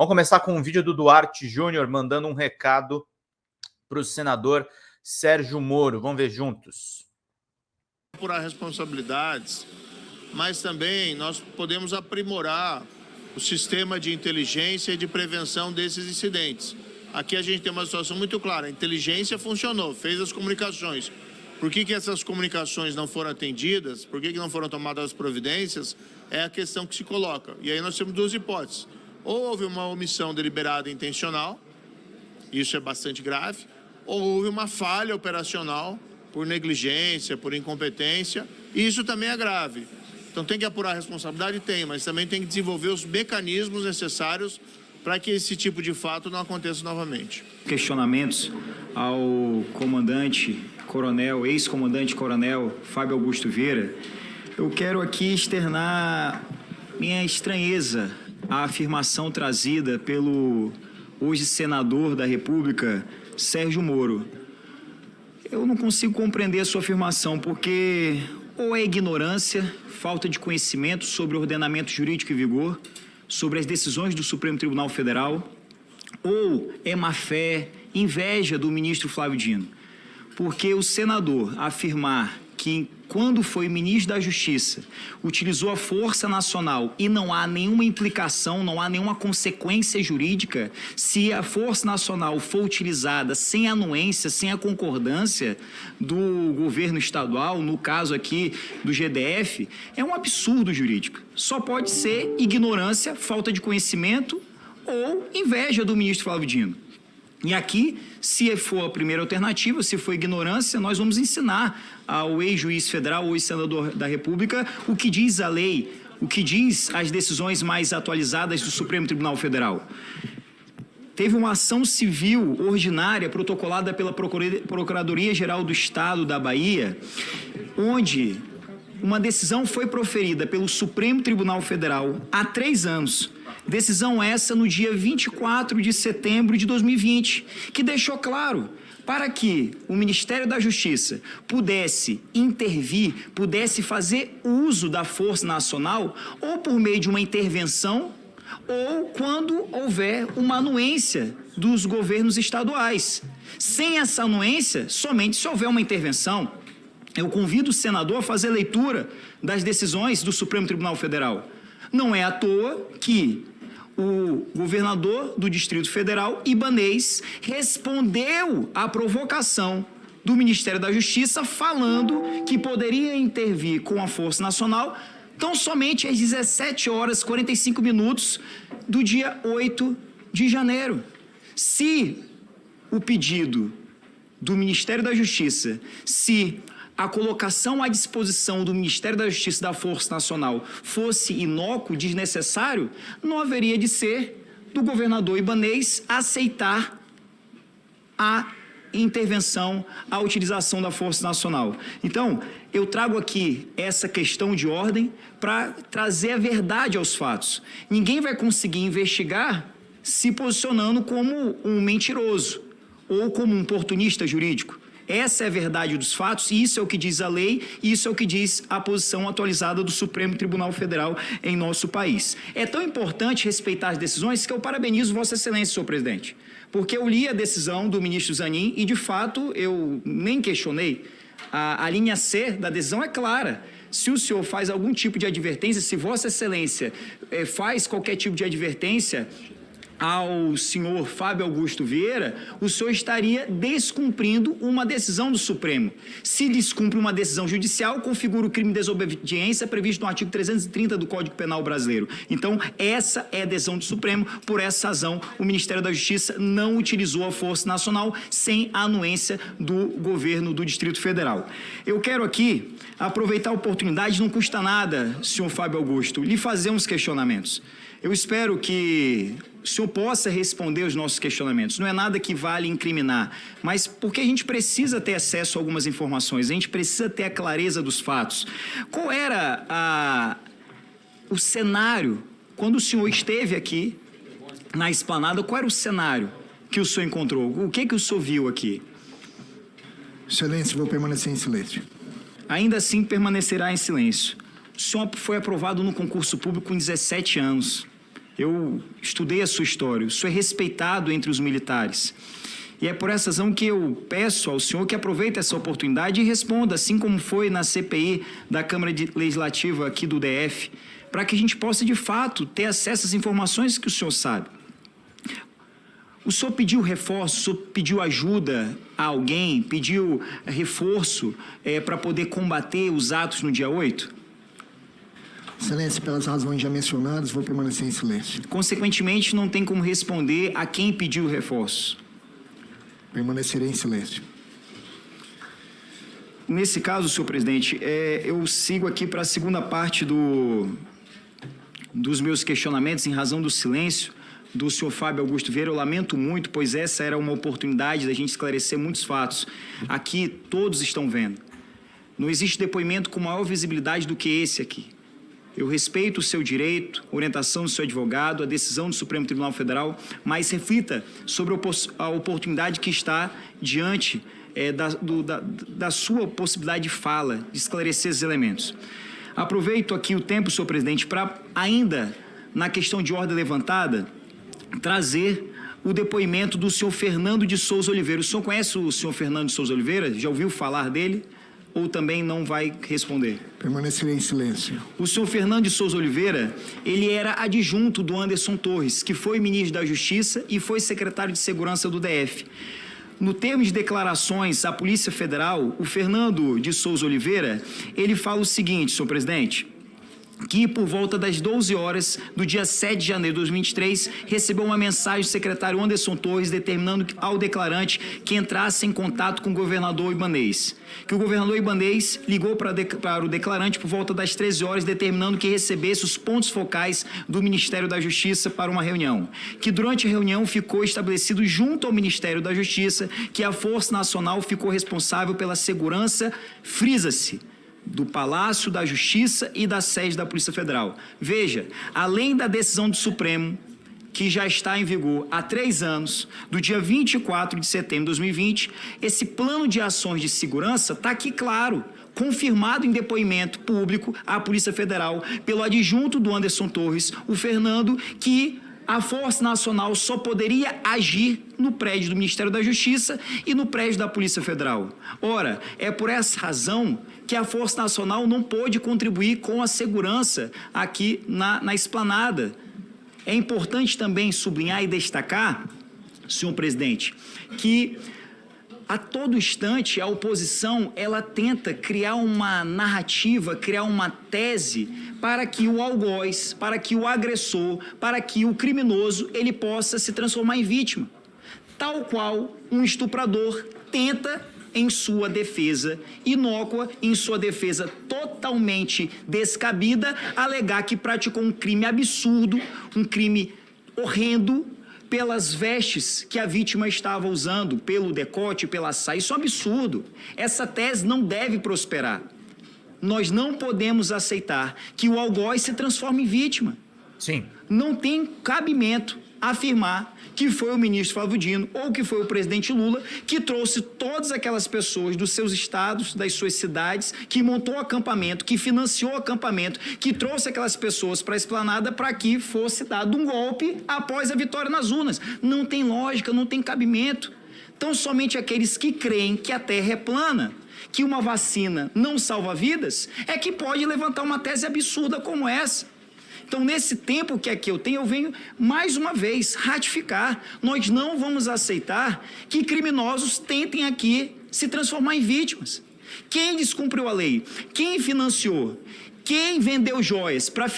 Vamos começar com um vídeo do Duarte Júnior mandando um recado para o senador Sérgio Moro. Vamos ver juntos. Apurar responsabilidades, mas também nós podemos aprimorar o sistema de inteligência e de prevenção desses incidentes. Aqui a gente tem uma situação muito clara, a inteligência funcionou, fez as comunicações. Por que essas comunicações não foram atendidas, por que não foram tomadas as providências, é a questão que se coloca. E aí nós temos duas hipóteses. Ou houve uma omissão deliberada e intencional, isso é bastante grave, ou houve uma falha operacional por negligência, por incompetência, e isso também é grave. Então tem que apurar a responsabilidade? Tem, mas também tem que desenvolver os mecanismos necessários para que esse tipo de fato não aconteça novamente. Questionamentos ao comandante coronel, ex-comandante coronel Fábio Augusto Vieira, eu quero aqui externar minha estranheza à afirmação trazida pelo hoje senador da República, Sérgio Moro. Eu não consigo compreender a sua afirmação, porque ou é ignorância, falta de conhecimento sobre o ordenamento jurídico em vigor, sobre as decisões do Supremo Tribunal Federal, ou é má-fé, inveja do ministro Flávio Dino. Porque o senador afirmar que, quando foi ministro da Justiça, utilizou a Força Nacional e não há nenhuma implicação, não há nenhuma consequência jurídica, se a Força Nacional for utilizada sem anuência, sem a concordância do governo estadual, no caso aqui do GDF, é um absurdo jurídico. Só pode ser ignorância, falta de conhecimento ou inveja do ministro Flávio Dino. E aqui, se for a primeira alternativa, se for ignorância, nós vamos ensinar ao ex-juiz federal, ou ex-senador da República, o que diz a lei, o que diz as decisões mais atualizadas do Supremo Tribunal Federal. Teve uma ação civil ordinária protocolada pela Procuradoria-Geral do Estado da Bahia, onde uma decisão foi proferida pelo Supremo Tribunal Federal há 3 anos. Decisão essa no dia 24 de setembro de 2020, que deixou claro para que o Ministério da Justiça pudesse intervir, pudesse fazer uso da Força Nacional, ou por meio de uma intervenção, ou quando houver uma anuência dos governos estaduais. Sem essa anuência, somente se houver uma intervenção. Eu convido o senador a fazer leitura das decisões do Supremo Tribunal Federal. Não é à toa que o governador do Distrito Federal, Ibanez, respondeu à provocação do Ministério da Justiça, falando que poderia intervir com a Força Nacional tão somente às 17h45 do dia 8 de janeiro. Se o pedido do Ministério da Justiça, se a colocação à disposição do Ministério da Justiça da Força Nacional fosse inócuo, desnecessário, não haveria de ser do governador Ibanez aceitar a intervenção, a utilização da Força Nacional. Então, eu trago aqui essa questão de ordem para trazer a verdade aos fatos. Ninguém vai conseguir investigar se posicionando como um mentiroso ou como um oportunista jurídico. Essa é a verdade dos fatos, e isso é o que diz a lei, e isso é o que diz a posição atualizada do Supremo Tribunal Federal em nosso país. É tão importante respeitar as decisões que eu parabenizo Vossa Excelência, senhor presidente, porque eu li a decisão do ministro Zanin e, de fato, eu nem questionei. A linha C da decisão é clara. Se o senhor faz algum tipo de advertência, se Vossa Excelência faz qualquer tipo de advertência ao senhor Fábio Augusto Vieira, o senhor estaria descumprindo uma decisão do Supremo. Se descumpre uma decisão judicial, configura o crime de desobediência previsto no artigo 330 do Código Penal brasileiro. Então, essa é a decisão do Supremo. Por essa razão, o Ministério da Justiça não utilizou a Força Nacional sem a anuência do governo do Distrito Federal. Eu quero aqui aproveitar a oportunidade, não custa nada, senhor Fábio Augusto, lhe fazer uns questionamentos. Eu espero que o senhor possa responder os nossos questionamentos. Não é nada que vale incriminar, mas porque a gente precisa ter acesso a algumas informações, a gente precisa ter a clareza dos fatos. Qual era o cenário, quando o senhor esteve aqui na esplanada, qual era o cenário que o senhor encontrou? O que o senhor viu aqui? Excelência, vou permanecer em silêncio. Ainda assim, permanecerá em silêncio. O senhor foi aprovado no concurso público com 17 anos. Eu estudei a sua história, o senhor é respeitado entre os militares. E é por essa razão que eu peço ao senhor que aproveite essa oportunidade e responda, assim como foi na CPI da Câmara Legislativa aqui do DF, para que a gente possa, de fato, ter acesso às informações que o senhor sabe. O senhor pediu reforço, o senhor pediu ajuda a alguém, pediu reforço para poder combater os atos no dia 8? Excelência, pelas razões já mencionadas, vou permanecer em silêncio. Consequentemente, não tem como responder a quem pediu reforço. Permanecerei em silêncio. Nesse caso, senhor presidente, eu sigo aqui para a segunda parte dos meus questionamentos em razão do silêncio do senhor Fábio Augusto Vieira. Eu lamento muito, pois essa era uma oportunidade da gente esclarecer muitos fatos. Aqui todos estão vendo. Não existe depoimento com maior visibilidade do que esse aqui. Eu respeito o seu direito, a orientação do seu advogado, a decisão do Supremo Tribunal Federal, mas reflita sobre a oportunidade que está diante da sua possibilidade de fala, de esclarecer esses elementos. Aproveito aqui o tempo, senhor presidente, para ainda, na questão de ordem levantada, trazer o depoimento do senhor Fernando de Souza Oliveira. O senhor conhece o senhor Fernando de Souza Oliveira? Já ouviu falar dele? Ou também não vai responder? Permanecerei em silêncio. O senhor Fernando de Souza Oliveira, ele era adjunto do Anderson Torres, que foi ministro da Justiça e foi secretário de Segurança do DF. No termo de declarações à Polícia Federal, o Fernando de Souza Oliveira, ele fala o seguinte, senhor presidente, que por volta das 12 horas do dia 7 de janeiro de 2023, recebeu uma mensagem do secretário Anderson Torres determinando ao declarante que entrasse em contato com o governador Ibanez. Que o governador Ibanez ligou para o declarante por volta das 13 horas, determinando que recebesse os pontos focais do Ministério da Justiça para uma reunião. Que durante a reunião ficou estabelecido junto ao Ministério da Justiça que a Força Nacional ficou responsável pela segurança, frisa-se, do Palácio da Justiça e da sede da Polícia Federal. Veja, além da decisão do Supremo, que já está em vigor há 3 anos, do dia 24 de setembro de 2020, esse plano de ações de segurança está aqui claro, confirmado em depoimento público à Polícia Federal pelo adjunto do Anderson Torres, o Fernando, que a Força Nacional só poderia agir no prédio do Ministério da Justiça e no prédio da Polícia Federal. Ora, é por essa razão que a Força Nacional não pôde contribuir com a segurança aqui na esplanada. É importante também sublinhar e destacar, senhor presidente, que a todo instante a oposição ela tenta criar uma narrativa, criar uma tese para que o algoz, para que o agressor, para que o criminoso ele possa se transformar em vítima. Tal qual um estuprador tenta, em sua defesa inócua, em sua defesa totalmente descabida, alegar que praticou um crime absurdo, um crime horrendo, pelas vestes que a vítima estava usando, pelo decote, pela saia. Isso é um absurdo. Essa tese não deve prosperar. Nós não podemos aceitar que o algoz se transforme em vítima. Sim. Não tem cabimento afirmar que foi o ministro Flávio Dino ou que foi o presidente Lula que trouxe todas aquelas pessoas dos seus estados, das suas cidades, que montou o acampamento, que financiou o acampamento, que trouxe aquelas pessoas para a esplanada para que fosse dado um golpe após a vitória nas urnas. Não tem lógica, não tem cabimento. Então, somente aqueles que creem que a Terra é plana, que uma vacina não salva vidas, é que pode levantar uma tese absurda como essa. Então, nesse tempo que aqui eu tenho, eu venho, mais uma vez, ratificar. Nós não vamos aceitar que criminosos tentem aqui se transformar em vítimas. Quem descumpriu a lei? Quem financiou? Quem vendeu joias para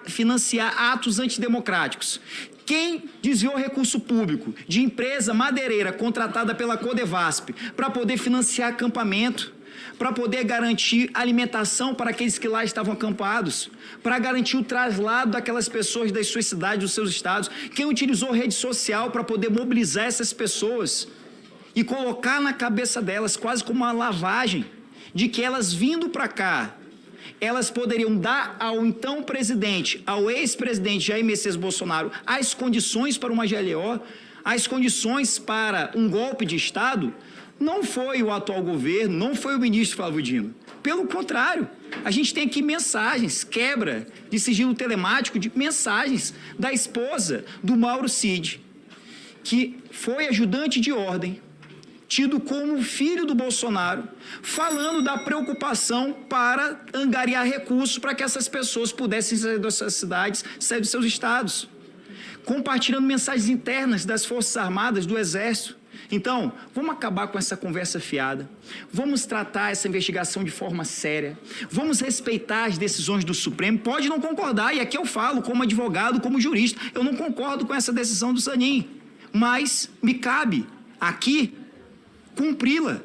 financiar atos antidemocráticos? Quem desviou recurso público de empresa madeireira contratada pela Codevasp para poder financiar acampamento, para poder garantir alimentação para aqueles que lá estavam acampados, para garantir o traslado daquelas pessoas das suas cidades, dos seus estados? Quem utilizou rede social para poder mobilizar essas pessoas e colocar na cabeça delas quase como uma lavagem de que elas vindo para cá, elas poderiam dar ao então presidente, ao ex-presidente Jair Messias Bolsonaro, as condições para uma GLO, as condições para um golpe de Estado? não foi o atual governo, não foi o ministro Flávio Dino. Pelo contrário, a gente tem aqui mensagens, quebra de sigilo telemático de mensagens da esposa do Mauro Cid, que foi ajudante de ordem, tido como filho do Bolsonaro, falando da preocupação para angariar recursos para que essas pessoas pudessem sair das suas cidades, sair dos seus estados, compartilhando mensagens internas das Forças Armadas, do Exército. Então, vamos acabar com essa conversa fiada, vamos tratar essa investigação de forma séria, vamos respeitar as decisões do Supremo. Pode não concordar, e aqui eu falo como advogado, como jurista, eu não concordo com essa decisão do Zanin, mas me cabe aqui cumpri-la.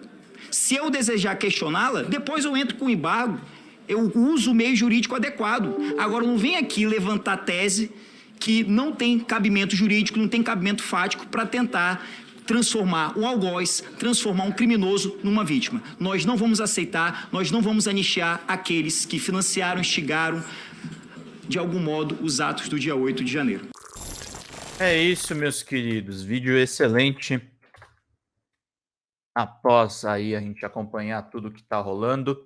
Se eu desejar questioná-la, depois eu entro com embargo, eu uso o meio jurídico adequado. Agora, não vem aqui levantar tese que não tem cabimento jurídico, não tem cabimento fático para tentar transformar um algoz, transformar um criminoso numa vítima. Nós não vamos aceitar, nós não vamos anistiar aqueles que financiaram, instigaram, de algum modo, os atos do dia 8 de janeiro. É isso, meus queridos. Vídeo excelente. Após aí a gente acompanhar tudo que está rolando.